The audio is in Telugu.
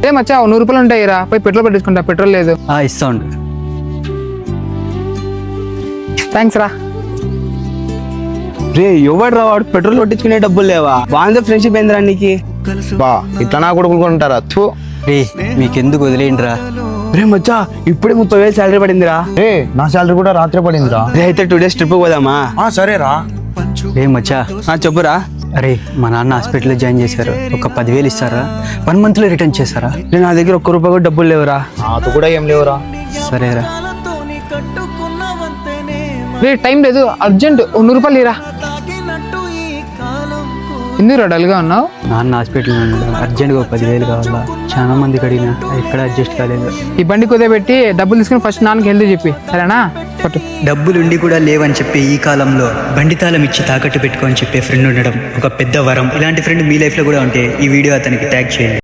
ఏ మచ్చా 100 రూపాయలు ఉంటాయి రా, పోయి పెట్రోల్ పెట్టించుకుంటా. పెట్రోల్ లేదు. ఇస్తా ఉండు. థ్యాంక్స్ రా. రే ఎవడు రా వాడు, పెట్రోల్ కొట్టించుకునే డబ్బులు లేవా? బాగుంది ఫ్రెండ్షిప్ ఏందిరా నీకు? బా ఇట్లా నా కొడుకులు ఉంటారా? థూ. రే మీకెందుకు వదిలేయండి రా. రే మచ్చా ఇప్పుడే 30,000 శాలరీ పడిందిరా. నా శాలరీ కూడా రాత్రి పడిందిరా. రే అయితే 2 days ట్రిప్ పోదామా? సరేరా. రే మచ్చా చెప్పురా. అరే మా నాన్న హాస్పిటల్లో జాయిన్ చేశారు, ఒక 10,000 ఇస్తారా? 1 month లో రిటర్న్ చేస్తారా? నా దగ్గర 1 రూపాయి కూడా డబ్బులు లేవురా. నాతో కూడా ఏం లేవురా. సరేరా. రే టైం లేదు, అర్జెంట్ 100 రూపాయలు ఇరా. ఎందుకు డల్గా ఉన్నావు? నాన్న హాస్పిటల్లో ఉన్నాడు, అర్జెంట్గా 10,000 కావాలా. చాలా మందికి అడిగినా ఎక్కడ అడ్జస్ట్ కాలేదు. ఈ బండి కుదబెట్టి డబ్బులు తీసుకుని ఫస్ట్ నాన్నకి హెల్త్ చెప్పి, సరేనా? పట్టు. డబ్బులుండి కూడా లేవని చెప్పి ఈ కాలంలో బండి తాళం ఇచ్చి తాకట్టు పెట్టుకో అని చెప్పే ఫ్రెండ్ ఉండడం ఒక పెద్ద వరం. ఇలాంటి ఫ్రెండ్ మీ లైఫ్లో కూడా ఉంటే ఈ వీడియో అతనికి ట్యాగ్ చేయండి.